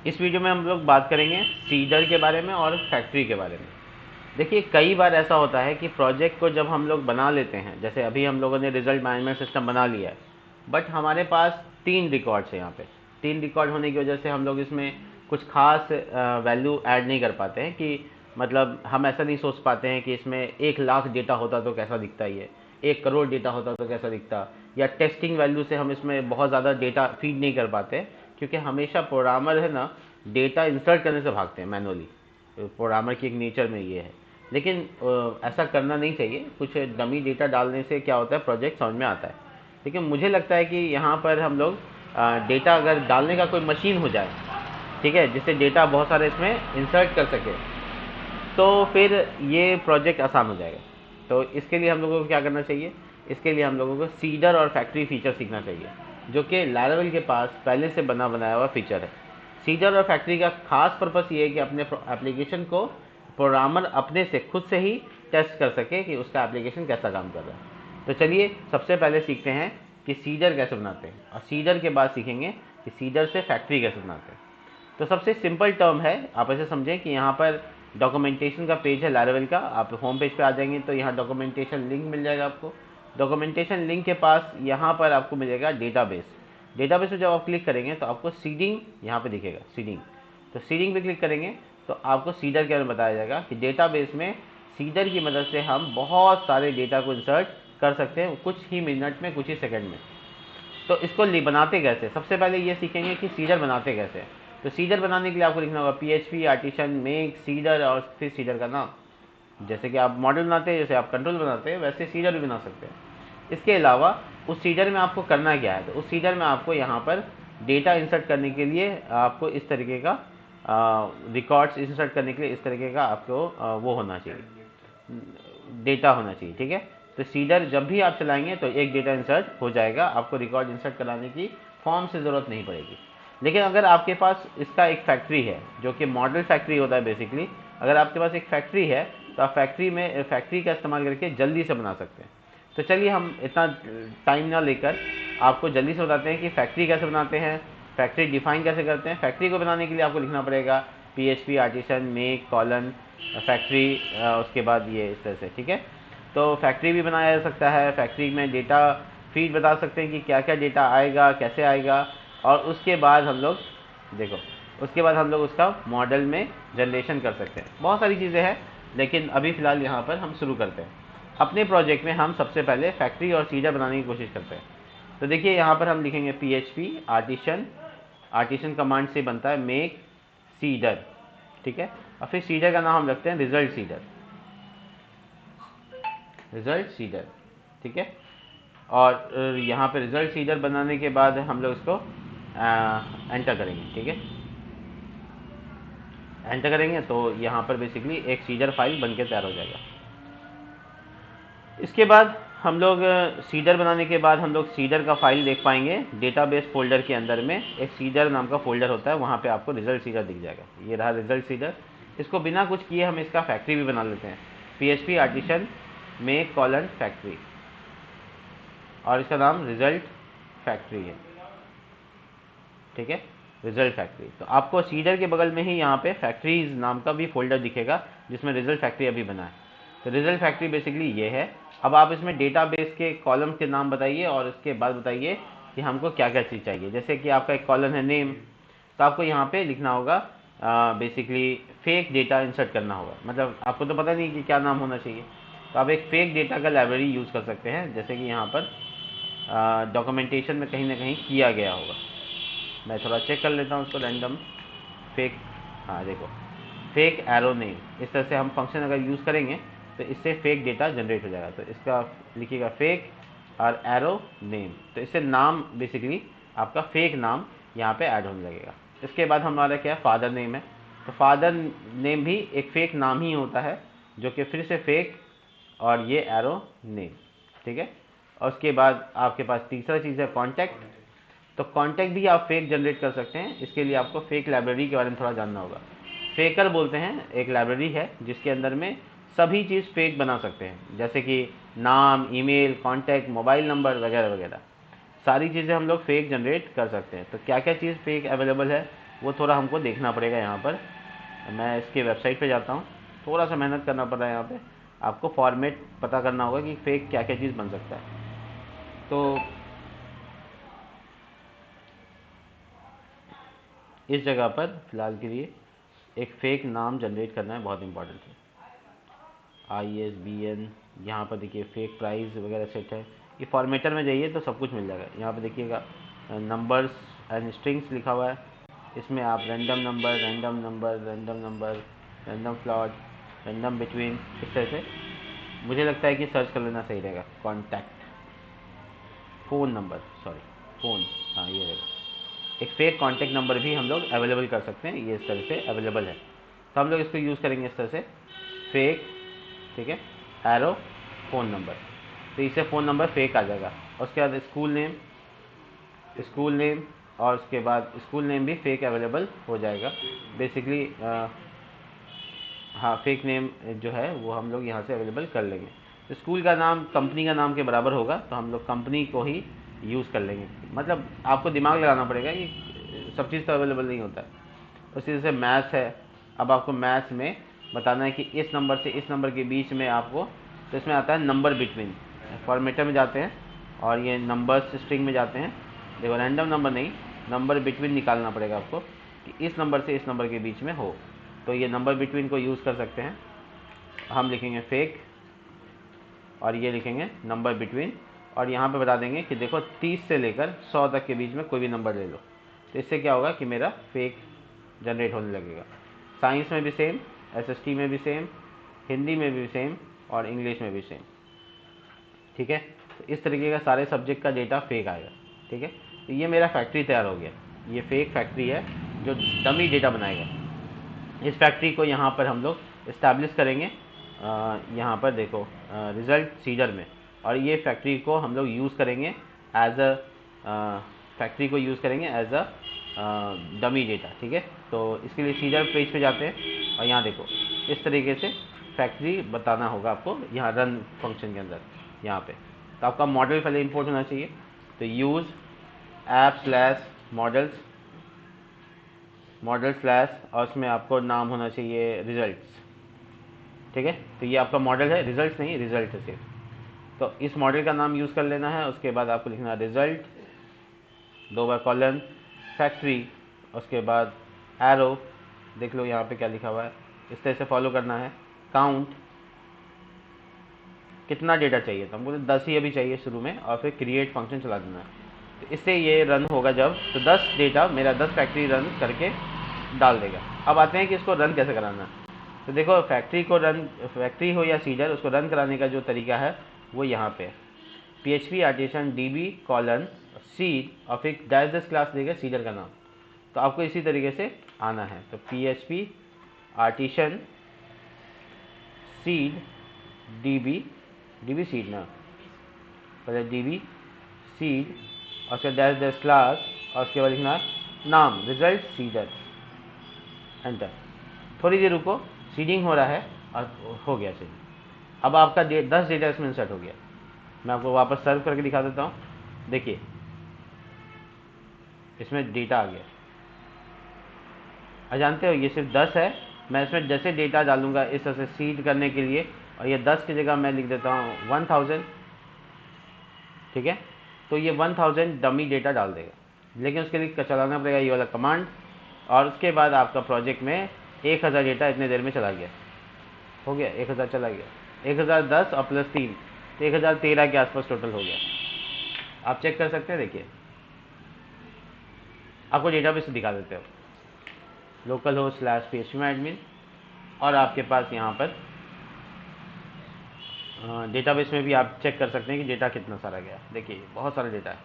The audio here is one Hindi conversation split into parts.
इस वीडियो में हम लोग बात करेंगे सीडर के बारे में और फैक्ट्री के बारे में। देखिए, कई बार ऐसा होता है कि प्रोजेक्ट को जब हम लोग बना लेते हैं, जैसे अभी हम लोगों ने रिजल्ट मैनेजमेंट सिस्टम बना लिया है, बट हमारे पास 3 रिकॉर्ड्स हैं। यहाँ पे 3 रिकॉर्ड होने की वजह से हम लोग इसमें कुछ खास वैल्यू ऐड नहीं कर पाते हैं कि मतलब हम ऐसा नहीं सोच पाते हैं कि इसमें 1 लाख डेटा होता तो कैसा दिखता, ये 1 करोड़ डेटा होता तो कैसा दिखता, या टेस्टिंग वैल्यू से हम इसमें बहुत ज़्यादा डेटा फीड नहीं कर पाते, क्योंकि हमेशा प्रोग्रामर है ना, डेटा इंसर्ट करने से भागते हैं मैनुअली। प्रोग्रामर की एक नेचर में ये है। लेकिन ऐसा करना नहीं चाहिए। कुछ डमी डेटा डालने से क्या होता है, प्रोजेक्ट समझ में आता है। लेकिन मुझे लगता है कि यहाँ पर हम लोग डेटा अगर डालने का कोई मशीन हो जाए, ठीक है, जिससे डेटा बहुत सारे इसमें इंसर्ट कर सके, तो फिर ये प्रोजेक्ट आसान हो जाएगा। तो इसके लिए हम लोगों को क्या करना चाहिए, इसके लिए हम लोगों को सीडर और फैक्ट्री फीचर सीखना चाहिए, जो कि लैरावेल के पास पहले से बना बनाया हुआ फीचर है। सीडर और फैक्ट्री का खास पर्पस ये है कि अपने एप्लीकेशन को प्रोग्रामर अपने से खुद से ही टेस्ट कर सके कि उसका एप्लीकेशन कैसा काम कर रहा है। तो चलिए सबसे पहले सीखते हैं कि सीडर कैसे बनाते हैं, और सीडर के बाद सीखेंगे कि सीडर से फैक्ट्री कैसे बनाते हैं। तो सबसे सिंपल टर्म है, आप ऐसे समझें कि यहाँ पर डॉक्यूमेंटेशन का पेज है लैरावेल का। आप होम पेज पे आ जाएंगे तो यहाँ डॉक्यूमेंटेशन लिंक मिल जाएगा आपको। डॉक्यूमेंटेशन लिंक के पास यहाँ पर आपको मिलेगा डेटाबेस। डेटाबेस पे जब आप क्लिक करेंगे तो आपको सीडिंग यहाँ पे दिखेगा, सीडिंग। तो सीडिंग पे क्लिक करेंगे तो आपको सीडर के बारे में बताया जाएगा कि डेटाबेस में सीडर की मदद से हम बहुत सारे डेटा को इंसर्ट कर सकते हैं कुछ ही मिनट में, कुछ ही सेकंड में। तो इसको बनाते कैसे, सबसे पहले ये सीखेंगे कि सीडर बनाते कैसे। तो सीडर बनाने के लिए आपको लिखना होगा PHP आर्टिशन मेक सीडर और फिर सीडर का नाम। जैसे कि आप मॉडल बनाते हैं, जैसे आप कंट्रोल बनाते हैं, वैसे सीडर भी बना सकते हैं। इसके अलावा उस सीडर में आपको करना क्या है, तो उस सीडर में आपको यहाँ पर डेटा इंसर्ट करने के लिए आपको इस तरीके का रिकॉर्ड्स इंसर्ट करने के लिए इस तरीके का आपको वो होना चाहिए, डेटा होना चाहिए, ठीक है। तो सीडर जब भी आप चलाएंगे तो एक डेटा इंसर्ट हो जाएगा, आपको रिकॉर्ड इंसर्ट कराने की फॉर्म से ज़रूरत नहीं पड़ेगी। लेकिन अगर आपके पास इसका एक फैक्ट्री है, जो कि मॉडल फैक्ट्री होता है बेसिकली, अगर आपके पास एक फैक्ट्री है तो आप फैक्ट्री का इस्तेमाल करके जल्दी से बना सकते हैं। तो चलिए हम इतना टाइम ना लेकर आपको जल्दी से बताते हैं कि फैक्ट्री कैसे बनाते हैं, फैक्ट्री डिफाइन कैसे करते हैं। फैक्ट्री को बनाने के लिए आपको लिखना पड़ेगा PHP artisan make colon factory, उसके बाद ये इस तरह से, ठीक है। तो फैक्ट्री भी बनाया जा सकता है। फैक्ट्री में डेटा फीड बता सकते हैं कि क्या क्या डेटा आएगा, कैसे आएगा, और उसके बाद हम लोग देखो, उसके बाद हम लोग उसका मॉडल में जनरेशन कर सकते हैं। बहुत सारी चीज़ें हैं, लेकिन अभी फ़िलहाल यहाँ पर हम शुरू करते हैं। अपने प्रोजेक्ट में हम सबसे पहले फैक्ट्री और सीडर बनाने की कोशिश करते हैं। तो देखिए यहाँ पर हम लिखेंगे PHP आर्टिशन, आर्टिशन कमांड से बनता है मेक सीडर, ठीक है। और फिर सीडर का नाम हम रखते हैं रिजल्ट सीडर, रिजल्ट सीडर, ठीक है। और यहाँ पे रिजल्ट सीडर बनाने के बाद हम लोग इसको एंटर करेंगे, ठीक है। एंटर करेंगे तो यहाँ पर बेसिकली एक सीडर फाइल बनके तैयार हो जाएगा। इसके बाद हम लोग सीडर बनाने के बाद हम लोग सीडर का फाइल देख पाएंगे डेटाबेस फोल्डर के अंदर में। एक सीडर नाम का फोल्डर होता है, वहाँ पे आपको रिजल्ट सीडर दिख जाएगा। ये रहा रिजल्ट सीडर। इसको बिना कुछ किए हम इसका फैक्ट्री भी बना लेते हैं, PHP artisan make colon factory, और इसका नाम रिजल्ट फैक्ट्री है, ठीक है, रिजल्ट फैक्ट्री। तो आपको सीडर के बगल में ही यहाँ पे फैक्ट्रीज नाम का भी फोल्डर दिखेगा, जिसमें रिजल्ट फैक्ट्री अभी बना है। तो रिजल्ट फैक्ट्री बेसिकली ये है। अब आप इसमें डेटाबेस के कॉलम के नाम बताइए और इसके बाद बताइए कि हमको क्या क्या चीज़ चाहिए। जैसे कि आपका एक कॉलम है नेम, तो आपको यहाँ पे लिखना होगा बेसिकली फेक डेटा इंसर्ट करना होगा। मतलब आपको तो पता नहीं कि क्या नाम होना चाहिए, तो आप एक फेक डेटा का लाइब्रेरी यूज़ कर सकते हैं, जैसे कि यहाँ पर डॉक्यूमेंटेशन में कहीं ना कहीं किया गया होगा। मैं थोड़ा चेक कर लेता हूँ उसको, रैंडम फेक, हाँ देखो, फेक एरो नेम, इस तरह से हम फंक्शन अगर यूज़ करेंगे तो इससे फेक डेटा जनरेट हो जाएगा। तो इसका लिखिएगा फेक और एरो नेम, तो इससे नाम बेसिकली आपका फेक नाम यहाँ पे ऐड होने लगेगा। इसके बाद हमारा क्या है, फादर नेम है। तो फादर नेम भी एक फेक नाम ही होता है, जो कि फिर से फेक, और ये एरो नेम, ठीक है। और उसके बाद आपके पास तीसरा चीज़ है कॉन्टैक्ट। तो कॉन्टैक्ट भी आप फेक जनरेट कर सकते हैं। इसके लिए आपको फेक लाइब्रेरी के बारे में थोड़ा जानना होगा। फेकर बोलते हैं, एक लाइब्रेरी है जिसके अंदर में सभी चीज़ फेक बना सकते हैं, जैसे कि नाम, ईमेल, कॉन्टैक्ट, मोबाइल नंबर वगैरह वगैरह, सारी चीज़ें हम लोग फेक जनरेट कर सकते हैं। तो क्या क्या चीज़ फेक अवेलेबल है, वो थोड़ा हमको देखना पड़ेगा। यहाँ पर मैं इसके वेबसाइट पे जाता हूँ, थोड़ा सा मेहनत करना पड़ रहा है। यहाँ पे आपको फॉर्मेट पता करना होगा कि फेक क्या क्या चीज़ बन सकता है। तो इस जगह पर फ़िलहाल के लिए एक फ़ेक नाम जनरेट करना है, बहुत इंपॉर्टेंट है। ISBN, यहाँ पर देखिए फेक प्राइस वगैरह सेट है। ये फॉर्मेटर में जाइए तो सब कुछ मिल जाएगा। यहाँ पर देखिएगा नंबर्स एंड स्ट्रिंग्स लिखा हुआ है। इसमें आप random number, random number, random number, random float, random between, इस तरह से मुझे लगता है कि सर्च कर लेना सही रहेगा। Contact, phone number, sorry phone, हाँ ये रहेगा। एक फेक कॉन्टैक्ट नंबर भी हम लोग अवेलेबल कर सकते हैं, ये इस तरह से अवेलेबल है। तो हम लोग इसको यूज़ करेंगे इस तरह से, फेक, ठीक है, एरो फ़ोन नंबर। तो इससे फ़ोन नंबर फेक आ जाएगा। और उसके बाद स्कूल नेम और उसके बाद स्कूल नेम भी फेक अवेलेबल हो जाएगा बेसिकली। हाँ, फेक नेम जो है वो हम लोग यहाँ से अवेलेबल कर लेंगे। तो स्कूल का नाम कंपनी का नाम के बराबर होगा, तो हम लोग कंपनी को ही यूज़ कर लेंगे। मतलब आपको दिमाग लगाना पड़ेगा, ये सब चीज़ तो अवेलेबल नहीं होता है। उसी तरह से मैथ्स है। अब आपको मैथ्स में बताना है कि इस नंबर से इस नंबर के बीच में आपको, तो इसमें आता है नंबर बिटवीन। फॉर्मेटर में जाते हैं और ये नंबर्स स्ट्रिंग में जाते हैं। देखो रैंडम नंबर नहीं, नंबर बिटवीन निकालना पड़ेगा आपको कि इस नंबर से इस नंबर के बीच में हो। तो ये नंबर बिटवीन को यूज़ कर सकते हैं। हम लिखेंगे फेक और ये लिखेंगे नंबर बिटवीन, और यहाँ पे बता देंगे कि देखो 30 से लेकर 100 तक के बीच में कोई भी नंबर ले लो। तो इससे क्या होगा कि मेरा फेक जनरेट होने लगेगा। साइंस में भी सेम, SST में भी सेम, हिंदी में भी सेम और इंग्लिश में भी सेम, ठीक है। तो इस तरीके का सारे सब्जेक्ट का डेटा फेक आएगा, ठीक है। तो ये मेरा फैक्ट्री तैयार हो गया। ये फेक फैक्ट्री है जो डमी डेटा बनाएगा। इस फैक्ट्री को यहाँ पर हम लोग इस्टेब्लिश करेंगे, यहाँ पर देखो रिज़ल्ट सीडर में। और ये फैक्ट्री को हम लोग यूज़ करेंगे एज अ डमी डेटा, ठीक है। तो इसके लिए सीडर पेज पे जाते हैं और यहाँ देखो इस तरीके से फैक्ट्री बताना होगा आपको यहाँ रन फंक्शन के अंदर। यहाँ पे तो आपका मॉडल पहले इंपोर्ट होना चाहिए। तो use app slash model slash और उसमें आपको नाम होना चाहिए रिजल्ट्स, ठीक है। तो ये आपका मॉडल है, रिजल्ट्स नहीं, रिजल्ट है सिर्फ। तो इस मॉडल का नाम यूज़ कर लेना है। उसके बाद आपको लिखना है रिजल्ट, 2 बार कॉलन, फैक्ट्री, उसके बाद एरो, देख लो यहाँ पे क्या लिखा हुआ है, इस तरह से फॉलो करना है। काउंट, कितना डेटा चाहिए था, मुझे 10 ही अभी चाहिए शुरू में, और फिर क्रिएट फंक्शन चला देना है। तो इससे ये रन होगा जब, तो 10 डेटा मेरा 10 फैक्ट्री रन करके डाल देगा। अब आते हैं कि इसको रन कैसे कराना है। तो देखो फैक्ट्री हो या सीडर, उसको रन कराने का जो तरीका है वो यहाँ पे PHP artisan DB colon seed और फिर डैश दस क्लास देगा सीडर का नाम। तो आपको इसी तरीके से आना है। तो PHP artisan seed DB seed ना, पहले DB सीड और उसके डैश डैश क्लास और उसके बाद लिखना नाम रिजल्ट सीडर, एंटर। थोड़ी देर रुको, सीडिंग हो रहा है और हो गया सीडिंग। अब आपका 10 डेटा इसमें इंसर्ट हो गया। मैं आपको वापस सर्व करके दिखा देता हूँ। देखिए इसमें डेटा आ गया। और जानते हो ये सिर्फ 10 है। मैं इसमें जैसे डेटा डालूंगा इस तरह से सीड करने के लिए, और ये 10 की जगह मैं लिख देता हूँ 1000, ठीक है। तो ये 1000 डमी डेटा डाल देगा, लेकिन उसके लिए चलाना पड़ेगा ये वाला कमांड। और उसके बाद आपका प्रोजेक्ट में 1000 डेटा इतने देर में चला गया, हो गया 1000 चला गया। 1010 और प्लस 3 तो 1013 के आसपास टोटल हो गया। आप चेक कर सकते हैं, देखिए आपको डेटाबेस दिखा देते हो, local host slash PHP admin, और आपके पास यहाँ पर डेटाबेस में भी आप चेक कर सकते हैं कि डेटा कितना सारा गया। देखिए बहुत सारा डेटा है,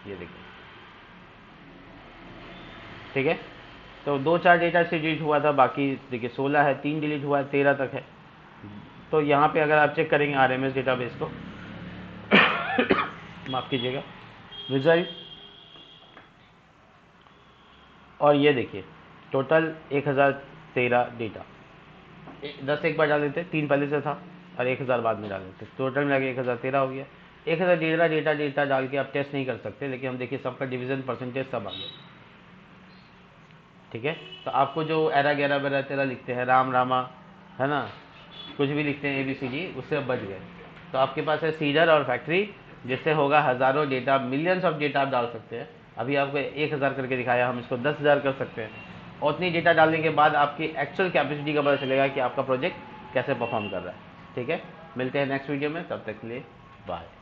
ये देखिए, ठीक है। तो 2-4 डेटा से डिलीट हुआ था, बाकी देखिए 16 है, 3 डिलीट हुआ है, 13 तक है। तो यहाँ पे अगर आप चेक करेंगे RMS डेटाबेस को माफ़ कीजिएगा, रिजल्ट, और ये देखिए टोटल 1013 डेटा। 10 एक बार डाल देते, 3 पहले से था और 1000 बाद में डाल देते, टोटल मिला के 1013 हो गया। 1013 डेटा डाल के आप टेस्ट नहीं कर सकते, लेकिन हम देखिए सबका डिवीज़न परसेंटेज सब आ गया। ठीक है। तो आपको जो 11 11 12 13 लिखते हैं, राम रामा, है ना, कुछ भी लिखते हैं ABCD, उससे अब बच गए। तो आपके पास है सीडर और फैक्ट्री, जिससे होगा हज़ारों डेटा, मिलियंस ऑफ डेटा आप डाल सकते हैं। अभी आपको 1000 करके दिखाया, हम इसको 10,000 कर सकते हैं। और उतनी डेटा डालने के बाद आपकी एक्चुअल कैपेसिटी का पता चलेगा कि आपका प्रोजेक्ट कैसे परफॉर्म कर रहा है। ठीक है, मिलते हैं नेक्स्ट वीडियो में, तब तक के लिए बाय।